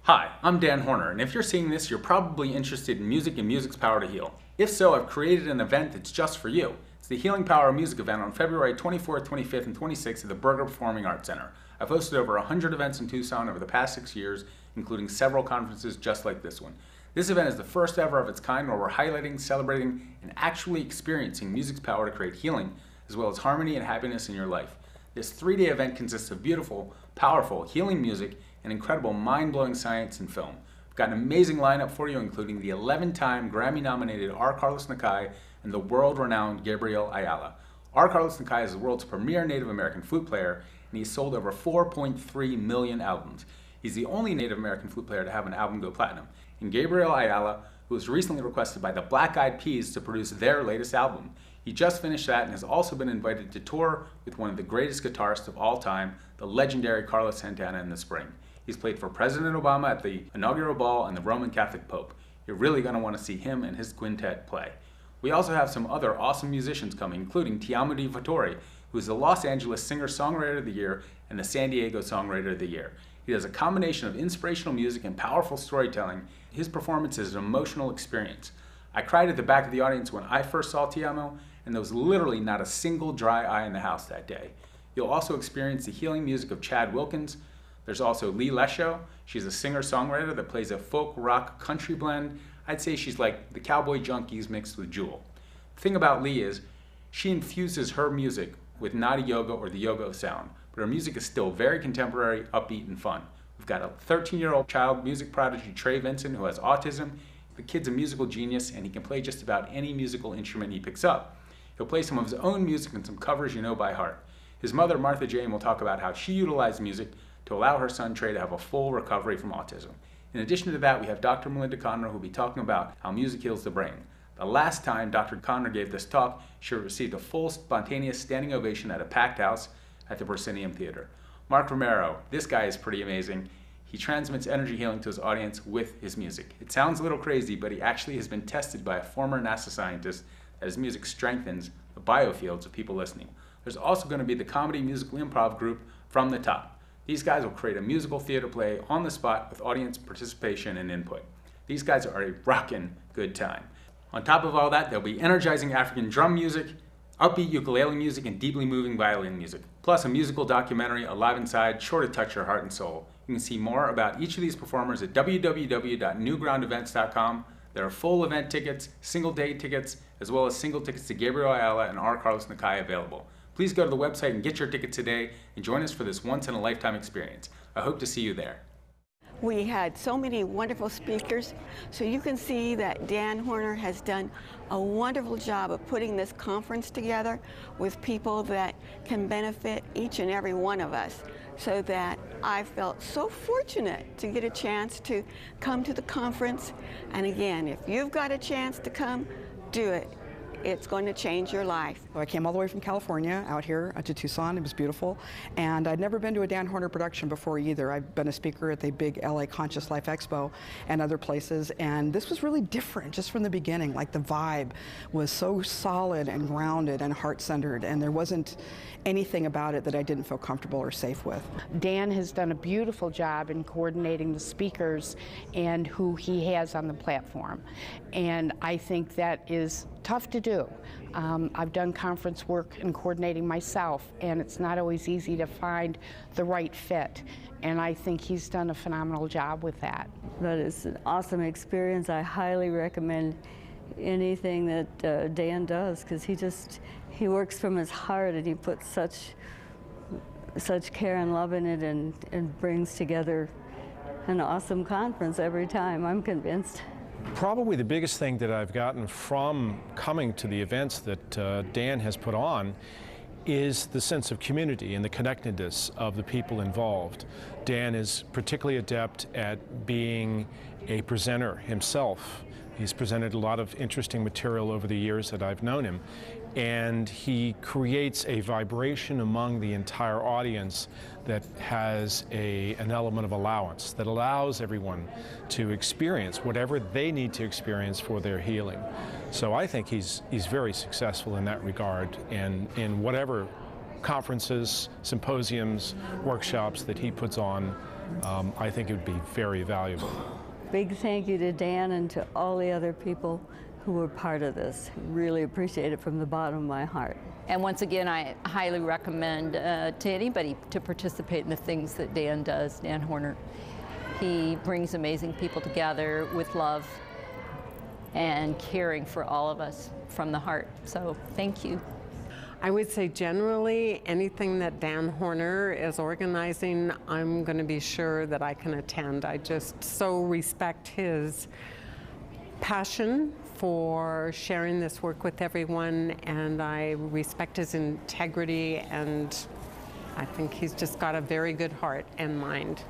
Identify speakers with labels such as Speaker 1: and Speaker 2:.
Speaker 1: Hi, I'm Dan Horner, and if you're seeing this, you're probably interested in music and music's power to heal. If so, I've created an event that's just for you. It's the Healing Power of Music event on February 24th, 25th, and 26th at the Berger Performing Arts Center. I've hosted over 100 events in Tucson over the past 6 years, including several conferences just like this one. This event is the first ever of its kind where we're highlighting, celebrating, and actually experiencing music's power to create healing, as well as harmony and happiness in your life. This 3-day event consists of beautiful, powerful, healing music and incredible mind-blowing science and film. We've got an amazing lineup for you, including the 11-time Grammy-nominated R. Carlos Nakai and the world-renowned Gabriel Ayala. R. Carlos Nakai is the world's premier Native American flute player, and he's sold over 4.3 million albums. He's the only Native American flute player to have an album go platinum. And Gabriel Ayala, who was recently requested by the Black Eyed Peas to produce their latest album. He just finished that and has also been invited to tour with one of the greatest guitarists of all time, the legendary Carlos Santana, in the spring. He's played for President Obama at the inaugural ball and the Roman Catholic Pope. You're really going to want to see him and his quintet play. We also have some other awesome musicians coming, including Ti Amo di Vittore, who is the Los Angeles Singer-Songwriter of the Year and the San Diego Songwriter of the Year. He does a combination of inspirational music and powerful storytelling. His performance is an emotional experience. I cried at the back of the audience when I first saw Ti Amo, and there was literally not a single dry eye in the house that day. You'll also experience the healing music of Chad Wilkins. There's also Lee Lesho. She's a singer-songwriter that plays a folk rock country blend. I'd say she's like the Cowboy Junkies mixed with Jewel. The thing about Lee is she infuses her music with Nadi yoga or the yoga of sound, but her music is still very contemporary, upbeat, and fun. We've got a 13-year-old child music prodigy, Trey Vincent, who has autism. The kid's a musical genius, and he can play just about any musical instrument he picks up. He'll play some of his own music and some covers you know by heart. His mother, Martha Jane, will talk about how she utilized music to allow her son Trey to have a full recovery from autism. In addition to that, we have Dr. Melinda Conner, who will be talking about how music heals the brain. The last time Dr. Conner gave this talk, she received a full spontaneous standing ovation at a packed house at the Proscenium Theater. Mark Romero, this guy is pretty amazing. He transmits energy healing to his audience with his music. It sounds a little crazy, but he actually has been tested by a former NASA scientist that his music strengthens the biofields of people listening. There's also going to be the comedy musical improv group From the Top. These guys will create a musical theater play on the spot with audience participation and input. These guys are a rockin' good time. On top of all that, there'll be energizing African drum music, upbeat ukulele music, and deeply moving violin music, plus a musical documentary, Alive Inside, sure to touch your heart and soul. You can see more about each of these performers at www.newgroundevents.com. There are full event tickets, single day tickets, as well as single tickets to Gabriel Ayala and R. Carlos Nakai available. Please go to the website and get your ticket today and join us for this once-in-a-lifetime experience. I hope to see you there.
Speaker 2: We had so many wonderful speakers, so you can see that Dan Horner has done a wonderful job of putting this conference together with people that can benefit each and every one of us, so that I felt so fortunate to get a chance to come to the conference. And again, if you've got a chance to come, do it. It's going to change your life.
Speaker 3: I came all the way from California out here to Tucson. It was beautiful. And I'd never been to a Dan Horner production before either. I've been a speaker at the big LA Conscious Life Expo and other places. And this was really different just from the beginning. Like the vibe was so solid and grounded and heart-centered. And there wasn't anything about it that I didn't feel comfortable or safe with.
Speaker 4: Dan has done a beautiful job in coordinating the speakers and who he has on the platform. And I think that is tough to do. I've done conference work and coordinating myself, and it's not always easy to find the right fit. And I think he's done a phenomenal job with that.
Speaker 5: That is an awesome experience. I highly recommend anything that Dan does, because he works from his heart, and he puts such care and love in it, and brings together an awesome conference every time, I'm convinced.
Speaker 6: Probably the biggest thing that I've gotten from coming to the events that Dan has put on is the sense of community and the connectedness of the people involved. Dan is particularly adept at being a presenter himself. He's presented a lot of interesting material over the years that I've known him, and he creates a vibration among the entire audience that has an element of allowance, that allows everyone to experience whatever they need to experience for their healing. So I think he's very successful in that regard, and in whatever conferences, symposiums, workshops that he puts on I think it would be very valuable.
Speaker 5: Big thank you to Dan and to all the other people who were part of this. Really appreciate it from the bottom of my heart.
Speaker 7: And once again, I highly recommend to anybody to participate in the things that Dan does, Dan Horner. He brings amazing people together with love and caring for all of us from the heart. So thank you.
Speaker 8: I would say generally anything that Dan Horner is organizing, I'm going to be sure that I can attend. I just so respect his passion for sharing this work with everyone, and I respect his integrity, and I think he's just got a very good heart and mind.